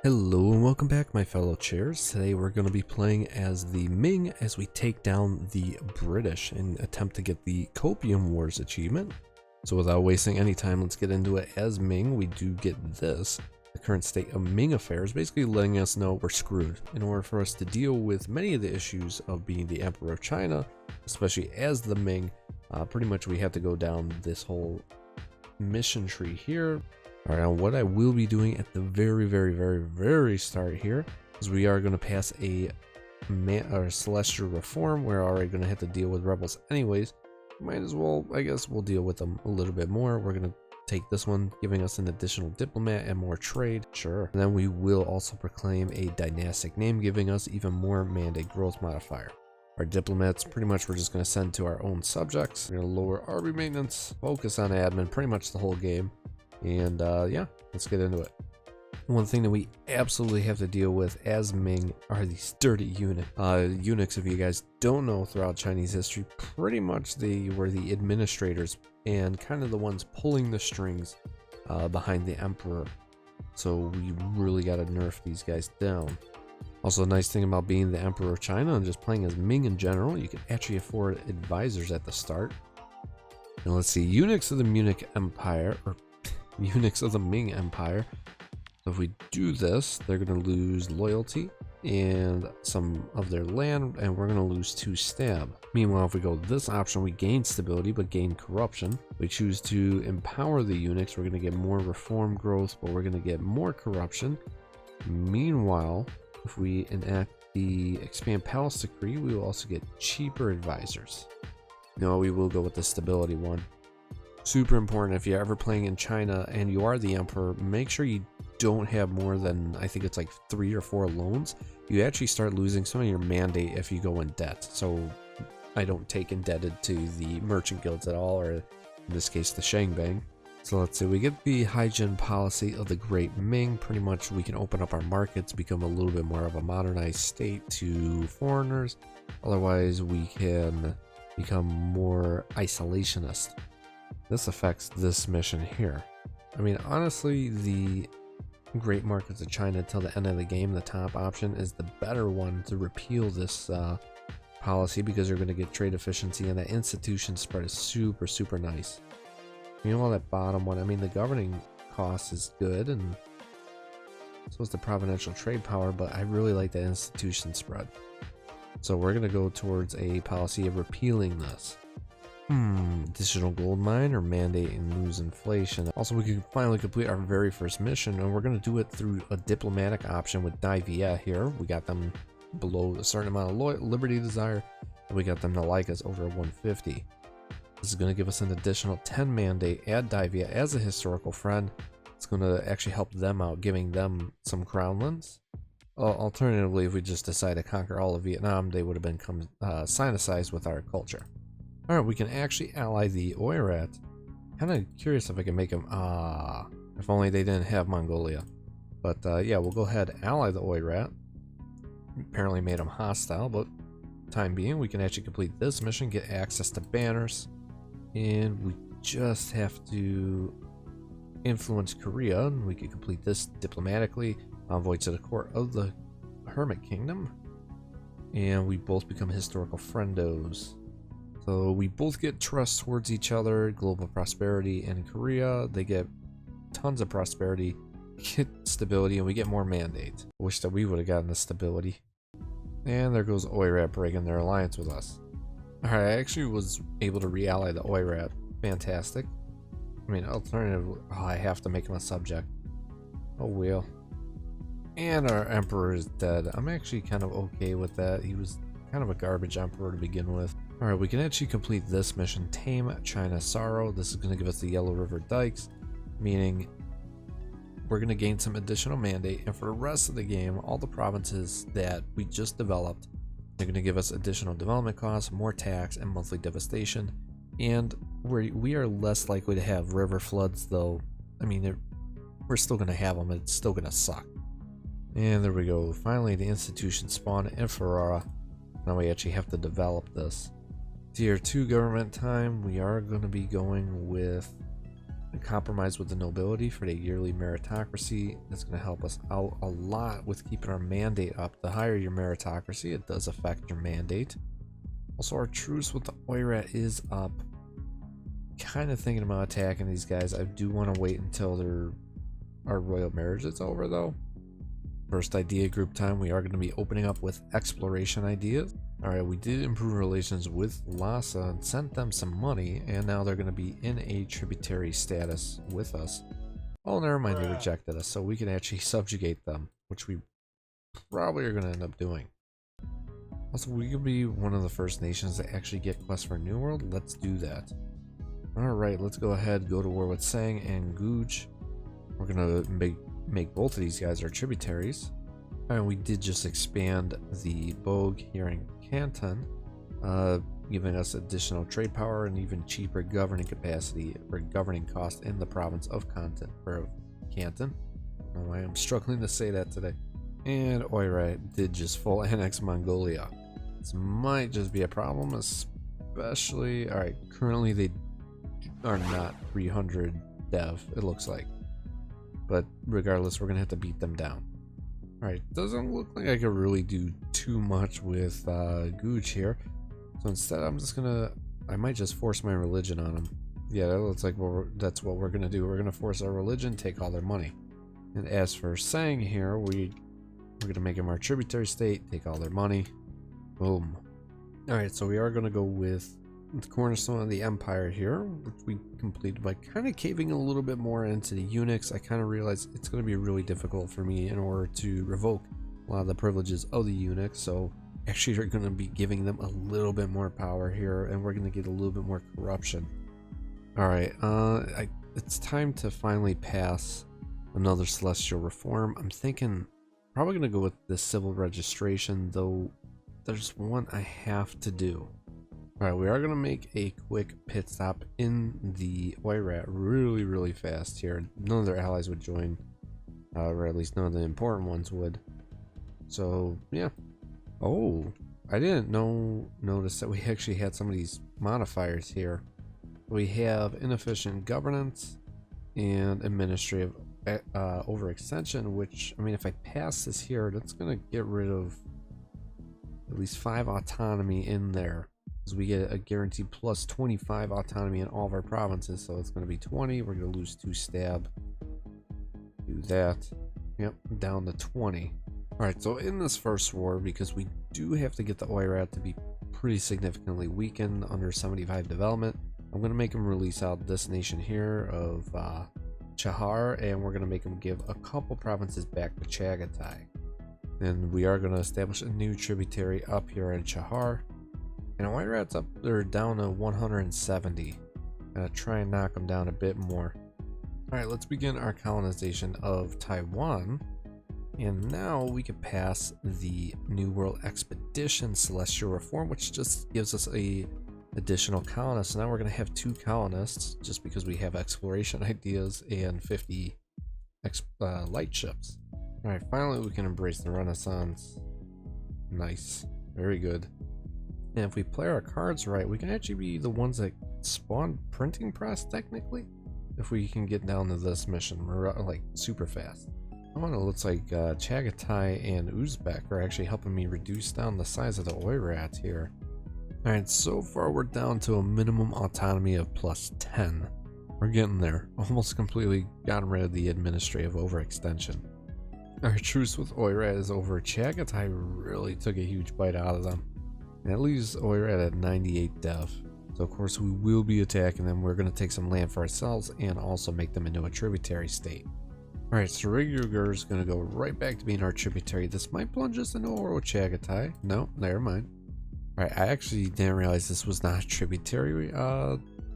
Hello and welcome back, my fellow chairs. Today we're going to be playing as the Ming as we take down the British and attempt to get the Copium Wars achievement. So without wasting any time, let's get into it. As Ming, we do get this. The current state of Ming affairs, basically letting us know we're screwed. In order for us to deal with many of the issues of being the Emperor of China, especially as the Ming, pretty much we have to go down this whole mission tree here. Alright, now what I will be doing at the very start here is we are going to pass a celestial reform. We're already going to have to deal with rebels anyways. Might as well, I guess we'll deal with them a little bit more. We're going to take this one, giving us an additional diplomat and more trade. Sure. And then we will also proclaim a dynastic name, giving us even more mandate growth modifier. Our diplomats, pretty much we're just going to send to our own subjects. We're going to lower army maintenance, focus on admin pretty much the whole game. And yeah, let's get into it. One thing that we absolutely have to deal with as Ming are these dirty eunuchs. If you guys don't know, throughout Chinese history, pretty much they were the administrators and kind of the ones pulling the strings behind the emperor. So we really got to nerf these guys down. Also, a nice thing about being the Emperor of China and just playing as Ming in general, you can actually afford advisors at the start. Now let's see, eunuchs of the Munich Empire, or eunuchs of the Ming Empire. So if we do this, they're going to lose loyalty and some of their land, and we're going to lose 2 stab. Meanwhile, if we go this option, we gain stability but gain corruption. We choose to empower the eunuchs, we're going to get more reform growth, but we're going to get more corruption. Meanwhile, if we enact the expand palace decree, we will also get cheaper advisors. No, we will go with the stability one. Super important if you're ever playing in China and you are the emperor, make sure you don't have more than, I think it's like 3 or 4 loans. You actually start losing some of your mandate if you go in debt. So I don't take indebted to the merchant guilds at all, or in this case the Shangbang. So let's say we get the hygiene policy of the Great Ming. Pretty much we can open up our markets, become a little bit more of a modernized state to foreigners. Otherwise we can become more isolationist. This affects this mission here. I mean, honestly, the great markets of China till the end of the game, the top option is the better one to repeal this policy, because you're going to get trade efficiency and that institution spread is super nice. You know, that bottom one, I mean, the governing cost is good and so is the providential trade power, but I really like the institution spread. So we're going to go towards a policy of repealing this. Additional gold mine or mandate and lose inflation. Also, we can finally complete our very first mission, and we're going to do it through a diplomatic option with Divia here. We got them below a certain amount of liberty desire, and we got them to like us over 150. This is going to give us an additional 10 mandate. Add Divia as a historical friend. It's going to actually help them out, giving them some crownlands. Alternatively, if we just decide to conquer all of Vietnam, they would have become sinicized with our culture. Alright, we can actually ally the Oirat. Kind of curious if I can make them, if only they didn't have Mongolia. But yeah, we'll go ahead and ally the Oirat. Apparently made them hostile, but time being, we can actually complete this mission, get access to banners. And we just have to influence Korea, and we can complete this diplomatically. Envoy to the court of the Hermit Kingdom. And we both become historical friendos. So we both get trust towards each other, global prosperity, and Korea, they get tons of prosperity, get stability, and we get more mandate. Wish that we would have gotten the stability. And there goes Oirat breaking their alliance with us. Alright, I actually was able to re-ally the Oirat. Fantastic. I mean, alternatively, I have to make him a subject. Oh well. And our emperor is dead. I'm actually kind of okay with that. He was kind of a garbage emperor to begin with. Alright, we can actually complete this mission, Tame China's Sorrow. This is going to give us the Yellow River Dikes, meaning we're going to gain some additional mandate, and for the rest of the game, all the provinces that we just developed, they're going to give us additional development costs, more tax, and monthly devastation. And we are less likely to have river floods, though. I mean, we're still going to have them, it's still going to suck. And there we go. Finally, the institution spawned in Ferrara. Now we actually have to develop this. Tier 2 government time, we are going to be going with compromise with the nobility for the yearly meritocracy. That's going to help us out a lot with keeping our mandate up. The higher your meritocracy, it does affect your mandate. Also, our truce with the Oirat is up. Kind of thinking about attacking these guys. I do want to wait until our royal marriage is over though. First idea group time, we are going to be opening up with exploration ideas. Alright, we did improve relations with Lhasa and sent them some money, and now they're going to be in a tributary status with us. Oh, never mind, they rejected us, so we can actually subjugate them, which we probably are going to end up doing. Also, we could be one of the first nations that actually get quests for New World. Let's do that. Alright, let's go ahead, go to war with Sang and Guj. We're going to make both of these guys our tributaries. And we did just expand the Bogue here in Canton, giving us additional trade power and even cheaper governing capacity or governing cost in the province of Canton. Oh, I am struggling to say that today. And Oirat did just full annex Mongolia. This might just be a problem, especially... Alright, currently they are not 300 dev, it looks like. But regardless, we're going to have to beat them down. Alright, doesn't look like I could really do too much with Guj here. So instead, I might just force my religion on them. Yeah, that looks like that's what we're going to do. We're going to force our religion, take all their money. And as for Sang here, we're going to make him our tributary state, take all their money. Boom. Alright, so we are going to go with the cornerstone of the empire here, which we completed by kind of caving a little bit more into the eunuchs. I kind of realized it's going to be really difficult for me in order to revoke a lot of the privileges of the eunuchs, so actually we're going to be giving them a little bit more power here, and we're going to get a little bit more corruption. Alright, it's time to finally pass another celestial reform. I'm thinking probably going to go with the civil registration, though there's one I have to do. Alright, we are going to make a quick pit stop in the Oirat really fast here. None of their allies would join, or at least none of the important ones would. So, yeah. Oh, I didn't notice that we actually had some of these modifiers here. We have inefficient governance and administrative overextension, which, I mean, if I pass this here, that's going to get rid of at least 5 autonomy in there. We get a guaranteed plus 25 autonomy in all of our provinces, so it's going to be 20. We're going to lose 2 stab. Do that. Yep, down to 20. Alright, so in this first war, because we do have to get the Oirat to be pretty significantly weakened under 75 development, I'm going to make him release out this nation here of Chahar, and we're going to make him give a couple provinces back to Chagatai. And we are going to establish a new tributary up here in Chahar. And Oirat's up there down to 170. Gonna try and knock them down a bit more. Alright, let's begin our colonization of Taiwan. And now we can pass the New World Expedition Celestial Reform, which just gives us a additional colonist. So now we're gonna have 2 colonists just because we have exploration ideas and 50 light ships. Alright, finally we can embrace the Renaissance. Nice. Very good. And if we play our cards right, we can actually be the ones that spawn printing press, technically. If we can get down to this mission, we're like super fast. Oh, it looks like Chagatai and Uzbek are actually helping me reduce down the size of the Oirat here. Alright, so far we're down to a minimum autonomy of plus 10. We're getting there. Almost completely gotten rid of the administrative overextension. Our truce with Oirat is over. Chagatai really took a huge bite out of them. And that leaves Oirat at 98 dev. So of course we will be attacking them. We're going to take some land for ourselves and also make them into a tributary state. Alright, so Ryugur is going to go right back to being our tributary. This might plunge us into war with Chagatai. No, never mind. Alright, I actually didn't realize this was not a tributary,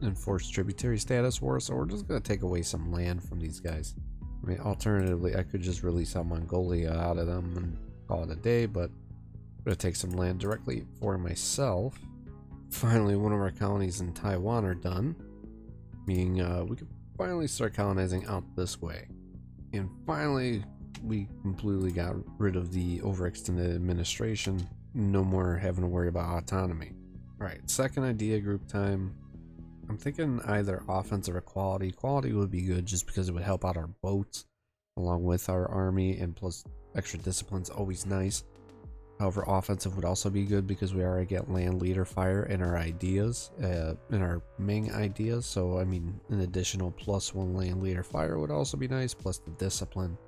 enforced tributary status war, so we're just going to take away some land from these guys. I mean, alternatively, I could just release out Mongolia out of them and call it a day, but I'm going to take some land directly for myself. Finally, one of our colonies in Taiwan are done, meaning we can finally start colonizing out this way. And finally, we completely got rid of the overextended administration. No more having to worry about autonomy. Alright, second idea group time. I'm thinking either offensive or quality. Quality would be good just because it would help out our boats along with our army, and plus extra discipline's always nice. However, offensive would also be good because we already get land leader fire in our ideas, in our Ming ideas. So I mean, an additional +1 land leader fire would also be nice, plus the discipline.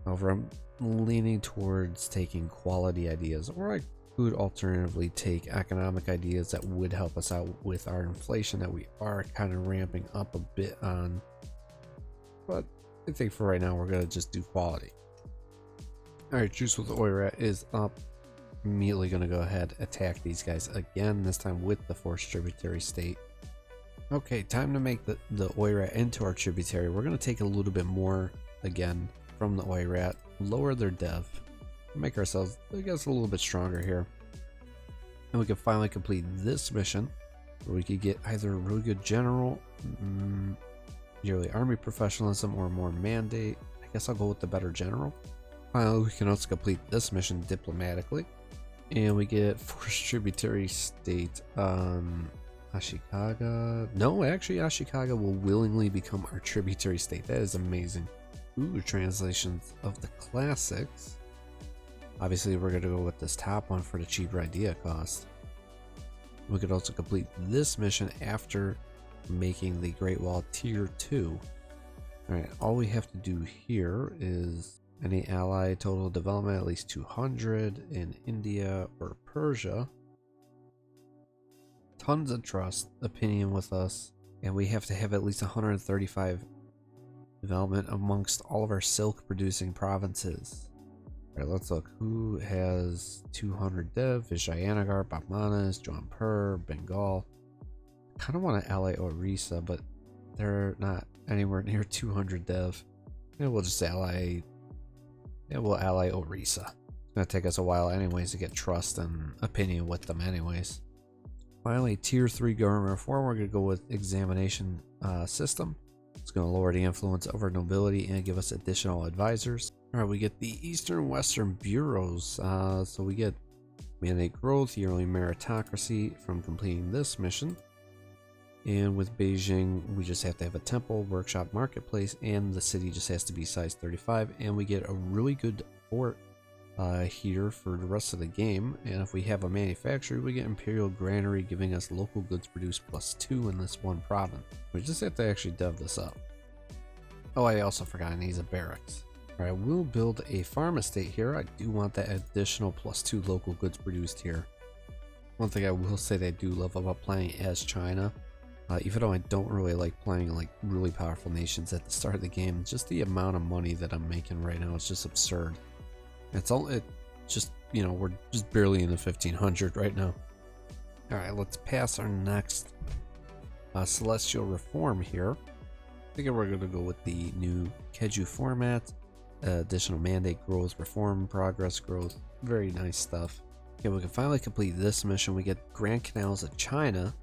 However, I'm leaning towards taking quality ideas, or I could alternatively take economic ideas that would help us out with our inflation that we are kind of ramping up a bit on. But I think for right now we're gonna just do quality. Alright, Juice with Oirat is up. Immediately gonna go ahead, attack these guys again, this time with the forced tributary state. Okay, time to make the Oirat into our tributary. We're gonna take a little bit more again from the Oirat, lower their dev, make ourselves, I guess, a little bit stronger here. And we can finally complete this mission where we could get either a really good general, yearly army professionalism, or more mandate. I guess I'll go with the better general. Finally, we can also complete this mission diplomatically, and we get forced tributary state. Ashikaga. No, actually, Ashikaga will willingly become our tributary state. That is amazing. Ooh, translations of the classics. Obviously, we're going to go with this top one for the cheaper idea cost. We could also complete this mission after making the Great Wall tier 2. Alright, all we have to do here is any ally total development at least 200 in India or Persia. Tons of trust, opinion with us, and we have to have at least 135 development amongst all of our silk producing provinces. Alright, let's look. Who has 200 dev? Vijayanagar, Bamanas, Jaunpur, Bengal. I kind of want to ally Orissa, but they're not anywhere near 200 dev. And we'll just ally. Yeah, we'll ally Orissa. It's gonna take us a while anyways to get trust and opinion with them anyways. Finally, tier 3 government reform. We're gonna go with examination system. It's gonna lower the influence over nobility and give us additional advisors. Alright, we get the Eastern Western bureaus. So we get mandate growth, yearly meritocracy from completing this mission. And with Beijing, we just have to have a temple, workshop, marketplace, and the city just has to be size 35. And we get a really good fort here for the rest of the game. And if we have a manufacturer, we get Imperial Granary, giving us local goods produced +2 in this one province. We just have to actually dev this up. Oh, I also forgot I need a barracks. Alright, we'll build a farm estate here. I do want that additional +2 local goods produced here. One thing I will say that I do love about playing as China, even though I don't really like playing like really powerful nations at the start of the game, just the amount of money that I'm making right now is just absurd. It just, you know, we're just barely in the 1500 right now. Alright, let's pass our next celestial reform here. I think we're going to go with the new Keju format. Additional mandate growth, reform, progress growth, very nice stuff. Okay, we can finally complete this mission. We get Grand Canals of China.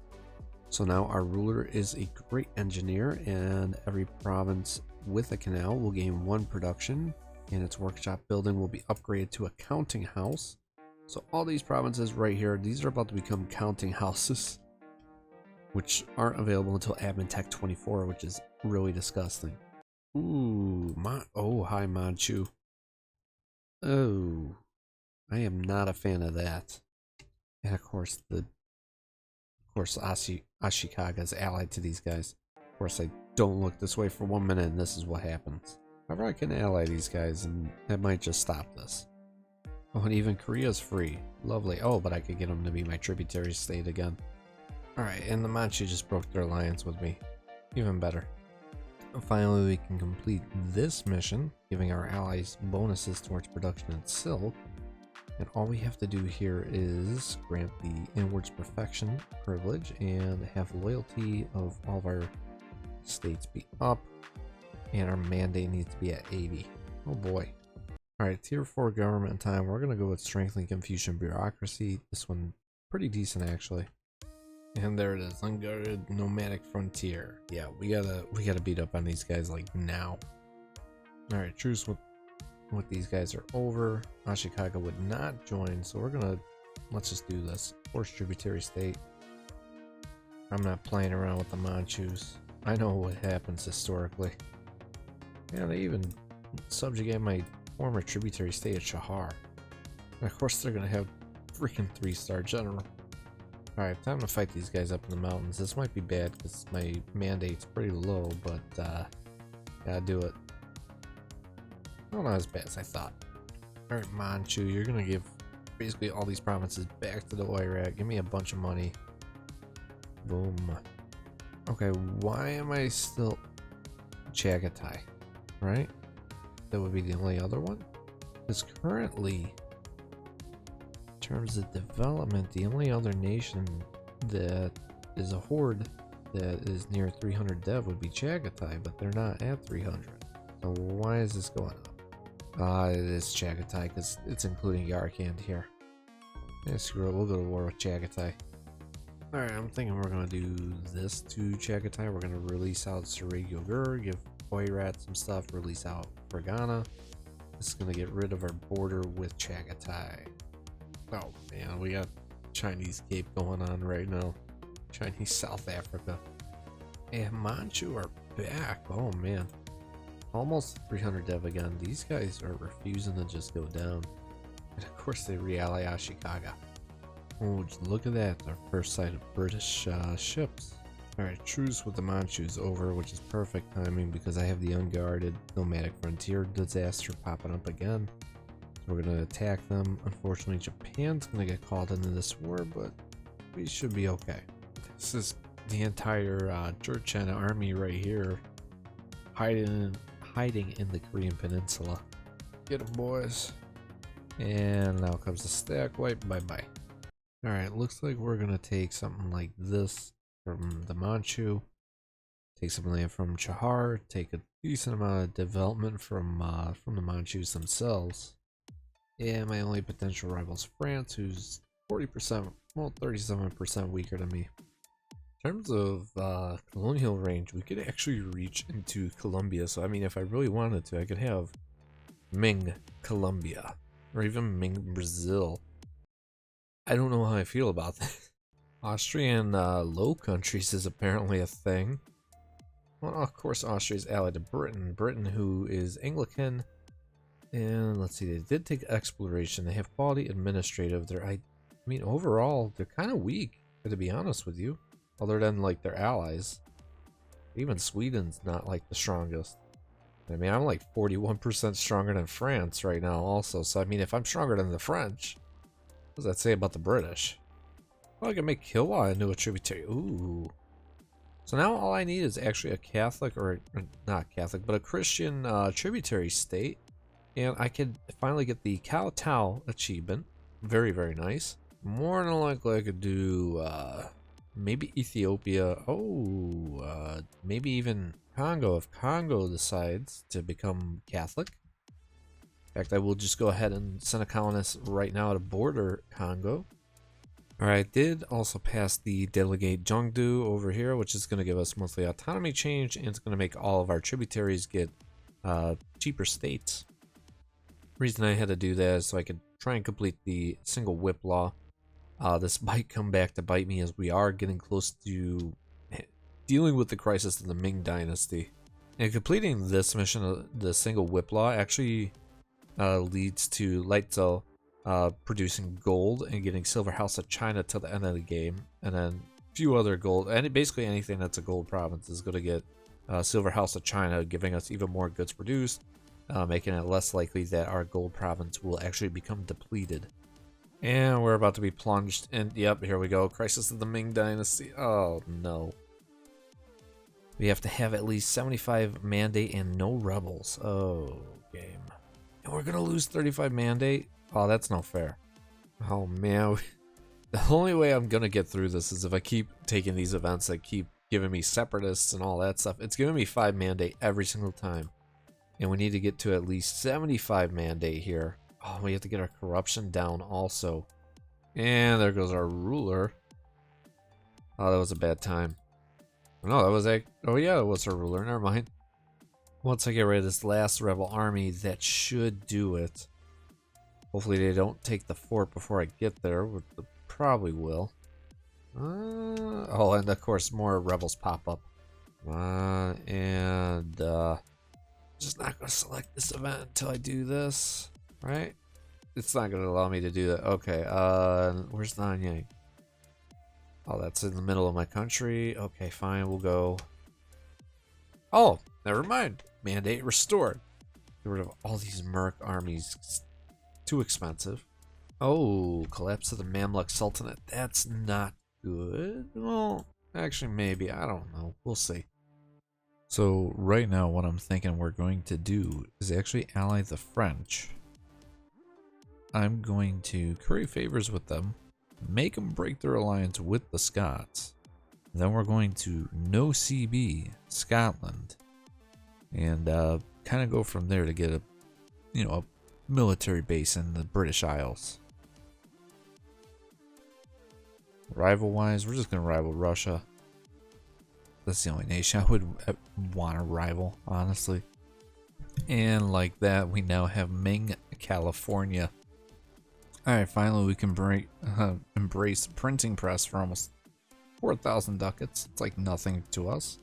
So now our ruler is a great engineer, and every province with a canal will gain 1 production, and its workshop building will be upgraded to a counting house. So all these provinces right here, these are about to become counting houses, which aren't available until Admin Tech 24, which is really disgusting. Ooh, hi Manchu. Oh, I am not a fan of that. And of course, Ashikaga is allied to these guys. Of course, I don't look this way for 1 minute, and this is what happens. However, I can ally these guys, and that might just stop this. Oh, and even Korea's free. Lovely. Oh, but I could get them to be my tributary state again. Alright, and the Manchu just broke their alliance with me. Even better. Finally, we can complete this mission, giving our allies bonuses towards production and silk. And all we have to do here is grant the inwards perfection privilege and have loyalty of all of our states be up. And our mandate needs to be at 80. Oh boy. Alright, tier 4 government time. We're going to go with strengthening Confucian bureaucracy. This one pretty decent actually. And there it is, unguarded nomadic frontier. Yeah, we gotta beat up on these guys like now. Alright, truce with these guys are over. Ashikaga would not join, so let's just do this. Forced tributary state. I'm not playing around with the Manchus. I know what happens historically. Yeah, they even subjugate my former tributary state of Chahar. And of course they're gonna have freaking 3-star general. Alright, time to fight these guys up in the mountains. This might be bad because my mandate's pretty low, but gotta do it. Well, not as bad as I thought. Alright, Manchu, you're gonna give basically all these provinces back to the Oirat. Give me a bunch of money. Boom. Okay, why am I still Chagatai? Right? That would be the only other one? Because currently, in terms of development, the only other nation that is a horde that is near 300 dev would be Chagatai, but they're not at 300. So why is this going up? It is Chagatai because it's including Yarkand here. Yeah, screw it, we'll go to war with Chagatai. Alright, I'm thinking we're gonna do this to Chagatai. We're gonna release out Surigyogur, give Oirat some stuff, release out Fergana. This is gonna get rid of our border with Chagatai. Oh man, we got Chinese Cape going on right now. Chinese South Africa. And Manchu are back. Oh man. Almost 300 dev again. These guys are refusing to just go down. And of course they re-ally Ashikaga. Oh, look at that. Our first sight of British ships. Alright, truce with the Manchus over, which is perfect timing because I have the unguarded nomadic frontier disaster popping up again. We're going to attack them. Unfortunately, Japan's going to get called into this war, but we should be okay. This is the entire Jurchen army right here, hiding in the Korean Peninsula. Get them, boys. And now comes the stack wipe. Bye-bye. Alright, looks like we're going to take something like this from the Manchu. Take some land from Chahar. Take a decent amount of development from the Manchus themselves. Yeah, my only potential rival is France, who's 40%, well, 37% weaker than me. In terms of colonial range, we could actually reach into Colombia. So, I mean, if I really wanted to, I could have Ming Colombia, or even Ming Brazil. I don't know how I feel about that. Austrian Low Countries is apparently a thing. Well, of course, Austria is allied to Britain. Britain, who is Anglican. And let's see, they did take exploration. They have quality administrative. I mean, overall, they're kind of weak, to be honest with you. Other than, like, their allies. Even Sweden's not, like, the strongest. I mean, I'm, like, 41% stronger than France right now also. So, I mean, if I'm stronger than the French, what does that say about the British? Well, I can make Kilwa into a tributary. Ooh. So now all I need is actually a Catholic, or not Catholic, but a Christian tributary state. And I could finally get the Kowtow achievement. Very, very nice. More than likely I could do maybe Ethiopia. Oh, maybe even Congo if Congo decides to become Catholic. In fact, I will just go ahead and send a colonist right now to border Congo. Alright, I did also pass the delegate Zhengdu over here, which is going to give us monthly autonomy change, and it's going to make all of our tributaries get cheaper states. Reason I had to do that is so I could try and complete the single whip law. This might come back to bite me as we are getting close to dealing with the crisis of the Ming dynasty. And completing this mission, the single whip law, actually leads to Leizhou producing gold and getting Silver House of China till the end of the game. And then a few other gold, and basically anything that's a gold province is going to get Silver House of China, giving us even more goods produced. Making it less likely that our gold province will actually become depleted. And we're about to be plunged in. Yep, here we go. Crisis of the Ming Dynasty. Oh, no. We have to have at least 75 mandate and no rebels. Oh, game. And we're going to lose 35 mandate? Oh, that's not fair. Oh, man. The only way I'm going to get through this is if I keep taking these events that keep giving me separatists and all that stuff. It's giving me 5 mandate every single time. And we need to get to at least 75 mandate here. Oh, we have to get our corruption down also. And there goes our ruler. Oh, that was a bad time. No, that was a... Oh, yeah, that was our ruler. Never mind. Once I get rid of this last rebel army, that should do it. Hopefully they don't take the fort before I get there. They probably will. Oh, and of course more rebels pop up. Just not gonna select this event until I do this, right? It's not gonna allow me to do that. Okay, where's Nanyang? Oh, that's in the middle of my country. Okay, fine, we'll go. Oh, never mind. Mandate restored. Get rid of all these Merc armies. It's too expensive. Oh, collapse of the Mamluk Sultanate. That's not good. Well, actually, maybe. I don't know. We'll see. So right now, what I'm thinking we're going to do is actually ally the French. I'm going to curry favors with them, make them break their alliance with the Scots. Then we're going to no CB Scotland, and kind of go from there to get a military base in the British Isles. Rival wise, we're just gonna rival Russia. That's the only nation I would want to rival, honestly. And like that, we now have Ming, California. Alright, finally we can embrace printing press for almost 4,000 ducats. It's like nothing to us.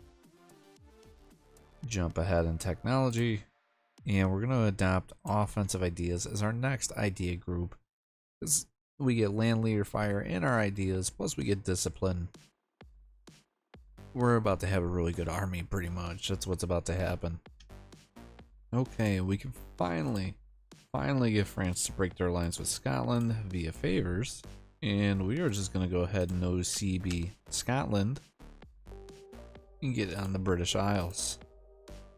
Jump ahead in technology. And we're going to adopt offensive ideas as our next idea group. We get land leader fire in our ideas, plus we get discipline. We're about to have a really good army, pretty much. That's what's about to happen. Okay, we can finally get France to break their alliance with Scotland via favors. And we are just going to go ahead and no CB Scotland and get on the British Isles.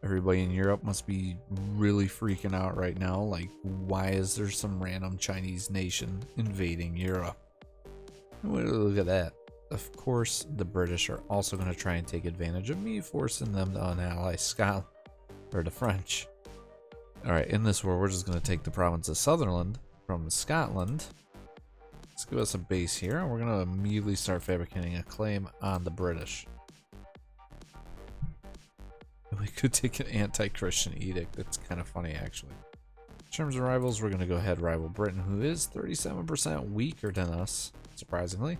Everybody in Europe must be really freaking out right now. Like, why is there some random Chinese nation invading Europe? Look at that. Of course, the British are also going to try and take advantage of me, forcing them to unally Scotland, or the French. Alright, in this war, we're just going to take the province of Sutherland from Scotland. Let's give us a base here, and we're going to immediately start fabricating a claim on the British. We could take an anti-Christian edict. That's kind of funny, actually. In terms of rivals, we're going to go ahead and rival Britain, who is 37% weaker than us, surprisingly.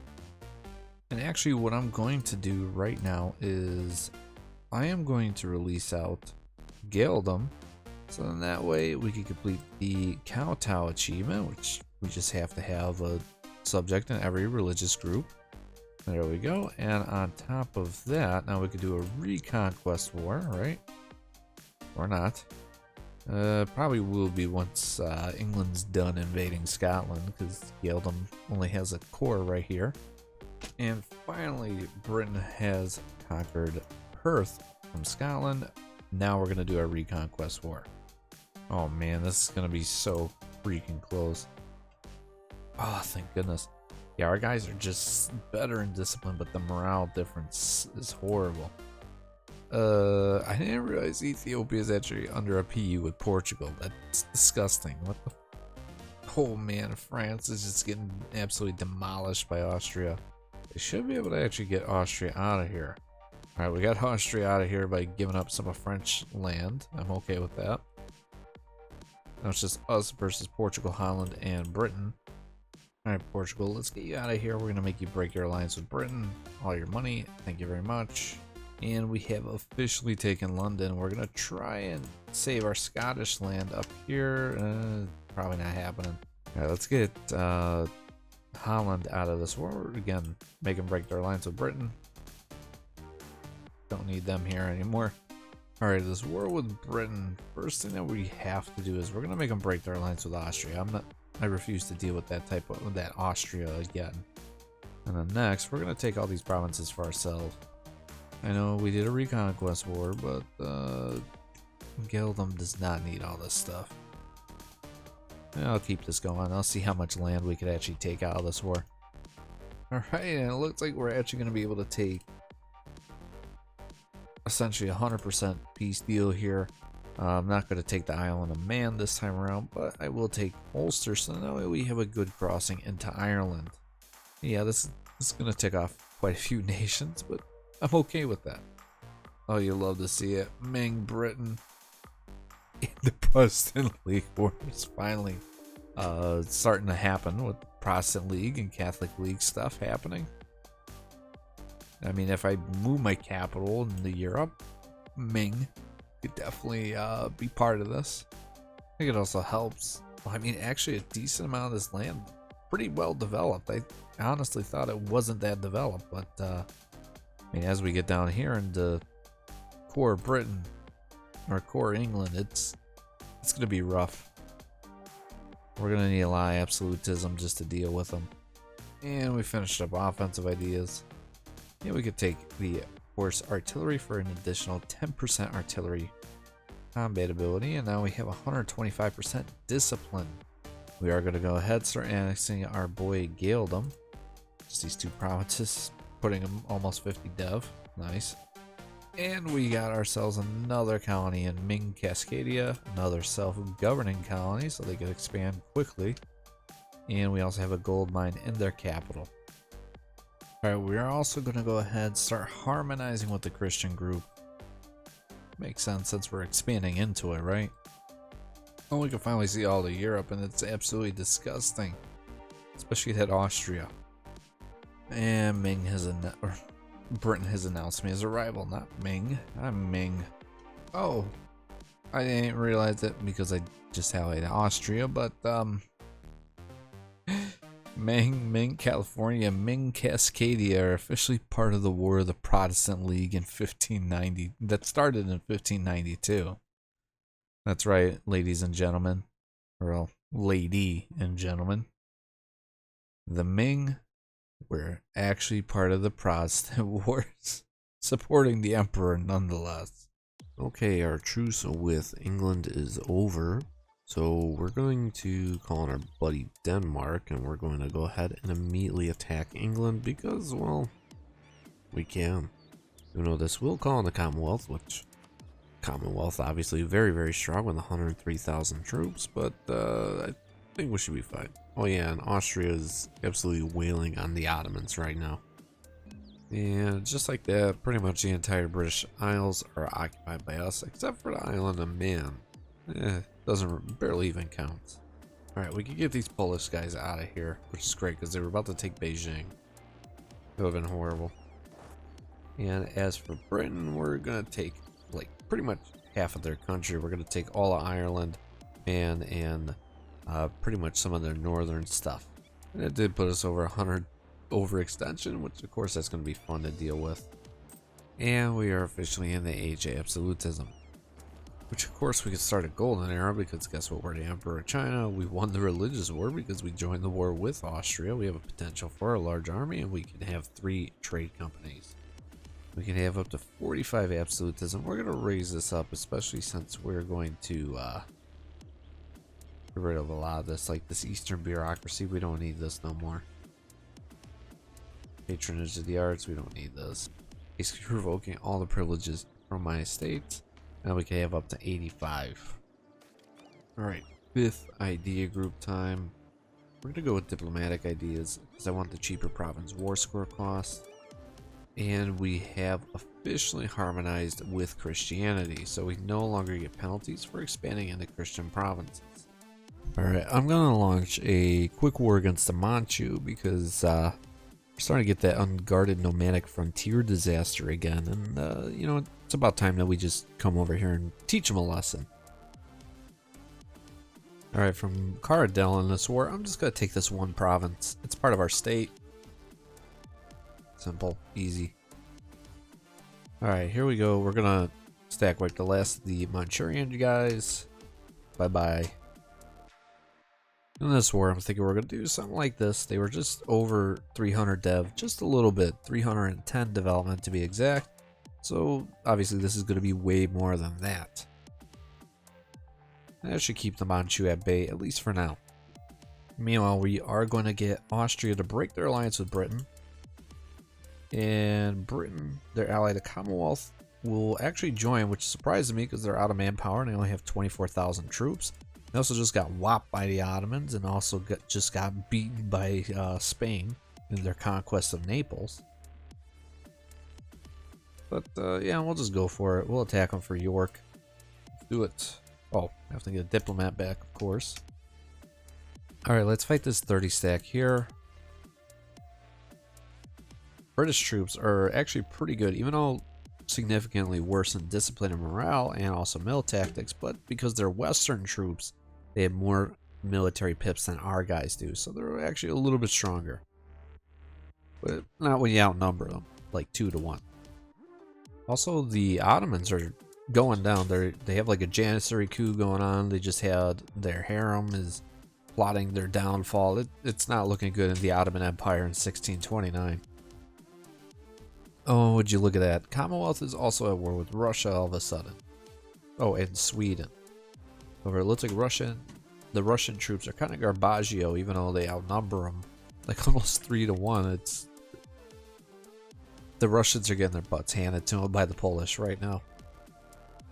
And actually, what I'm going to do right now is I am going to release out Gaeldom, so then that way we can complete the Kowtow achievement, which we just have to have a subject in every religious group. There we go. And on top of that, now we could do a reconquest war, right? Or not. Probably will be once England's done invading Scotland, because Gaeldom only has a core right here. And finally, Britain has conquered Perth from Scotland. Now we're going to do a reconquest war. Oh man, this is going to be so freaking close. Oh, thank goodness. Yeah, our guys are just better in discipline, but the morale difference is horrible. I didn't realize Ethiopia is actually under a PU with Portugal. That's disgusting. What the? Oh man, France is just getting absolutely demolished by Austria. They should be able to actually get Austria out of here. Alright, we got Austria out of here by giving up some of French land. I'm okay with that. Now it's just us versus Portugal, Holland, and Britain. Alright, Portugal, let's get you out of here. We're going to make you break your alliance with Britain. All your money. Thank you very much. And we have officially taken London. We're going to try and save our Scottish land up here. Probably not happening. Alright, let's get Holland out of this war. Again, make them break their alliance with Britain. Don't need them here anymore. Alright, this war with Britain. First thing that we have to do is we're going to make them break their alliance with Austria. I refuse to deal with that type of that Austria again. And then next, we're gonna take all these provinces for ourselves. I know we did a reconquest war, but Gaeldom does not need all this stuff. I'll keep this going. I'll see how much land we could actually take out of this war. Alright, and it looks like we're actually gonna be able to take essentially 100% peace deal here. I'm not going to take the island of Man this time around, but I will take Ulster, so that way we have a good crossing into Ireland. Yeah, this is going to tick off quite a few nations, but I'm okay with that. Oh, you love to see it. Ming, Britain, in the Protestant League Wars finally starting to happen with Protestant League and Catholic League stuff happening. I mean, if I move my capital into Europe, Ming could definitely be part of this. I think it also helps. Well, I mean, actually, a decent amount of this land pretty well developed. I honestly thought it wasn't that developed, but I mean, as we get down here into core Britain or core England, it's gonna be rough. We're gonna need a lot of absolutism just to deal with them. And we finished up offensive ideas. Yeah, we could take the horse artillery for an additional 10% artillery combat ability, and now we have 125% discipline. We are going to go ahead, start annexing our boy Gaeldom. Just these two provinces, putting them almost 50 dev. Nice. And we got ourselves another colony in Ming Cascadia, another self-governing colony so they could expand quickly. And we also have a gold mine in their capital. Alright, we are also going to go ahead and start harmonizing with the Christian group. Makes sense since we're expanding into it, right? Oh, we can finally see all of Europe, and it's absolutely disgusting. Especially that Austria. And Ming has Britain has announced me as a rival, not Ming. I'm Ming. Oh, I didn't realize it because I just highlighted Austria, but Ming, California, Ming Cascadia are officially part of the War of the Protestant League in 1590. That started in 1592. That's right, ladies and gentlemen. Or lady and gentlemen. The Ming were actually part of the Protestant Wars, supporting the Emperor nonetheless. Okay, our truce with England is over. So we're going to call on our buddy Denmark, and we're going to go ahead and immediately attack England because, well, we can. You know, this will call on the Commonwealth, which Commonwealth obviously very, very strong with 103,000 troops, but I think we should be fine. Oh yeah, and Austria is absolutely wailing on the Ottomans right now. And just like that, pretty much the entire British Isles are occupied by us, except for the island of Man. Barely even counts. Alright, we can get these Polish guys out of here, which is great because they were about to take Beijing. It would have been horrible. And as for Britain, we're gonna take like pretty much half of their country. We're gonna take all of Ireland and pretty much some of their northern stuff. And it did put us over 100 overextension, which of course that's gonna be fun to deal with. And we are officially in the age of absolutism. Which of course we could start a golden era because guess what, we're the Emperor of China. We won the religious war because we joined the war with Austria. We have a potential for a large army, and we can have 3 trade companies. We can have up to 45 absolutism. We're going to raise this up, especially since we're going to get rid of a lot of this, like this Eastern bureaucracy. We don't need this no more. Patronage of the arts, we don't need this. Basically revoking all the privileges from my estate. Now we can have up to 85. Alright, 5th idea group time. We're going to go with diplomatic ideas because I want the cheaper province war score cost. And we have officially harmonized with Christianity, so we no longer get penalties for expanding into Christian provinces. Alright, I'm going to launch a quick war against the Manchu because we're starting to get that unguarded nomadic frontier disaster again, and you know, it's about time that we just come over here and teach them a lesson. Alright, from Caradel in this war, I'm just going to take this one province. It's part of our state. Simple, easy. Alright, here we go. We're going to stack wipe the last of the Manchurian guys. Bye-bye. In this war, I'm thinking we're going to do something like this. They were just over 300 dev, just a little bit, 310 development to be exact. So obviously this is going to be way more than that. That should keep the Manchu at bay, at least for now. Meanwhile, we are going to get Austria to break their alliance with Britain. And Britain, their ally, the Commonwealth, will actually join, which surprises me because they're out of manpower and they only have 24,000 troops. They also just got whopped by the Ottomans and also just got beaten by Spain in their conquest of Naples. But yeah, we'll just go for it. We'll attack them for York. Let's do it. Oh, I have to get a diplomat back, of course. Alright, let's fight this 30 stack here. British troops are actually pretty good, even though significantly worse in discipline and morale and also mill tactics, but because they're Western troops, they have more military pips than our guys do, so they're actually a little bit stronger. But not when you outnumber them, like 2 to 1. Also, the Ottomans are going down. They have like a Janissary coup going on. They just had their harem is plotting their downfall. It's not looking good in the Ottoman Empire in 1629. Oh, would you look at that? Commonwealth is also at war with Russia all of a sudden. Oh, and Sweden. However, it looks like the Russian troops are kind of garbaggio, even though they outnumber them like almost 3 to 1. The Russians are getting their butts handed to them by the Polish right now.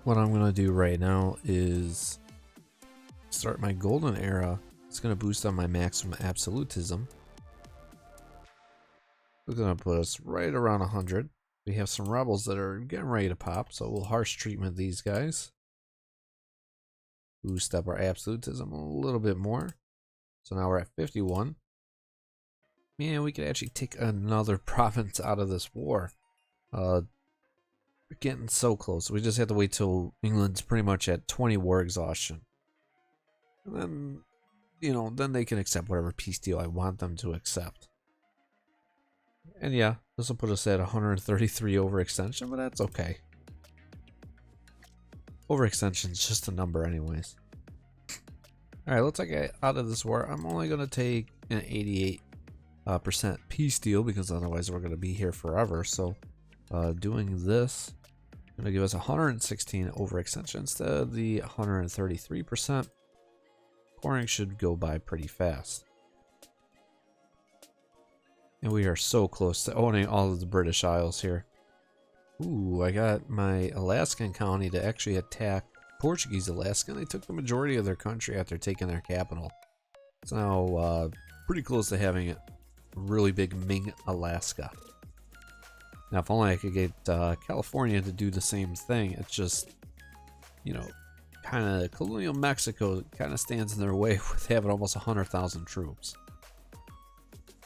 What I'm going to do right now is start my golden era. It's going to boost on my maximum absolutism. We're going to put us right around 100. We have some rebels that are getting ready to pop, so we'll harsh treatment these guys. Boost up our absolutism a little bit more. So now we're at 51. Man, we could actually take another province out of this war. We're getting so close. We just have to wait till England's pretty much at 20 war exhaustion. And then, you know, then they can accept whatever peace deal I want them to accept. And yeah, this will put us at 133 overextension, but that's okay. Overextension is just a number anyways. Alright, looks like out of this war, I'm only going to take an 88% peace deal because otherwise we're going to be here forever. So doing this is going to give us 116 overextension instead of the 133%. Coring should go by pretty fast. And we are so close to owning all of the British Isles here. Ooh, I got my Alaskan colony to actually attack Portuguese Alaska. They took the majority of their country after taking their capital. It's now pretty close to having a really big Ming Alaska. Now, if only I could get California to do the same thing. It's just, you know, kind of colonial Mexico kind of stands in their way with having almost 100,000 troops.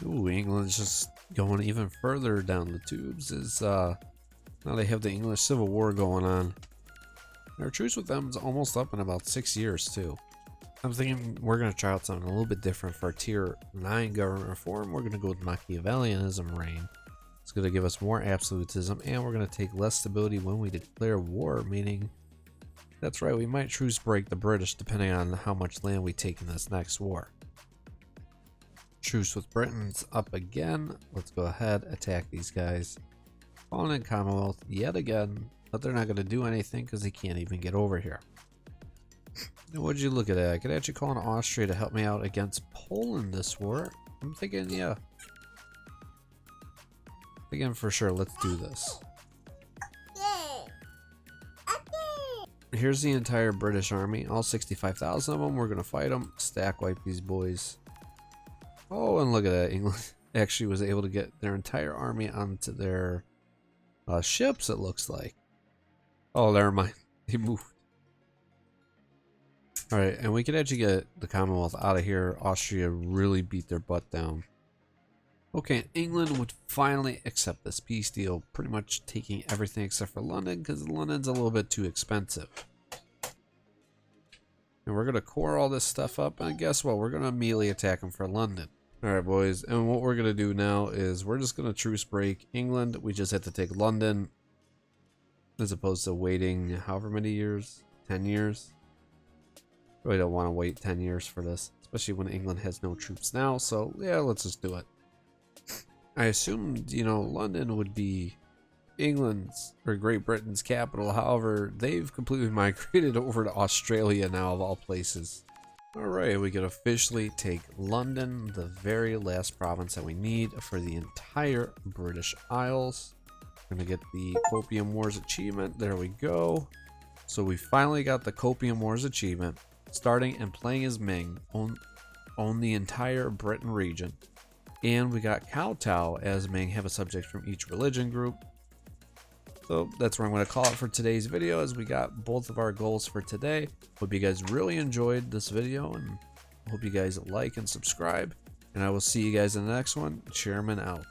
Ooh, England's just going even further down the tubes. Now they have the English Civil War going on. Our truce with them is almost up in about 6 years too. I'm thinking we're going to try out something a little bit different for our tier 9 government reform. We're going to go with Machiavellianism reign. It's going to give us more absolutism, and we're going to take less stability when we declare war, meaning, that's right, we might truce break the British depending on how much land we take in this next war. Truce with Britain's up again. Let's go ahead, attack these guys. Falling in Commonwealth yet again, but they're not going to do anything because they can't even get over here. What'd you look at that? I could actually call on Austria to help me out against Poland this war. I'm thinking, yeah. Again, for sure, let's do this. Here's the entire British army, all 65,000 of them. We're going to fight them, stack wipe these boys. Oh, and look at that. England actually was able to get their entire army onto their ships, it looks like. Oh, never mind. They moved. Alright, and we could actually get the Commonwealth out of here. Austria really beat their butt down. Okay, England would finally accept this peace deal, pretty much taking everything except for London, because London's a little bit too expensive. And we're going to core all this stuff up, and guess what? We're going to immediately attack them for London. Alright, boys, and what we're going to do now is we're just going to truce break England. We just have to take London, as opposed to waiting however many years? 10 years? Really don't want to wait 10 years for this, especially when England has no troops now, so yeah, let's just do it. I assumed, you know, London would be England's or Great Britain's capital. However, they've completely migrated over to Australia now, of all places. Alright, we can officially take London, the very last province that we need for the entire British Isles. We're going to get the Copium Wars achievement. There we go. So we finally got the Copium Wars achievement. Starting and playing as Ming, own the entire Britain region. And we got Kowtow as Ming, have a subject from each religion group. So that's where I'm going to call it for today's video, as we got both of our goals for today. Hope you guys really enjoyed this video, and hope you guys like and subscribe. And I will see you guys in the next one. Chairman out.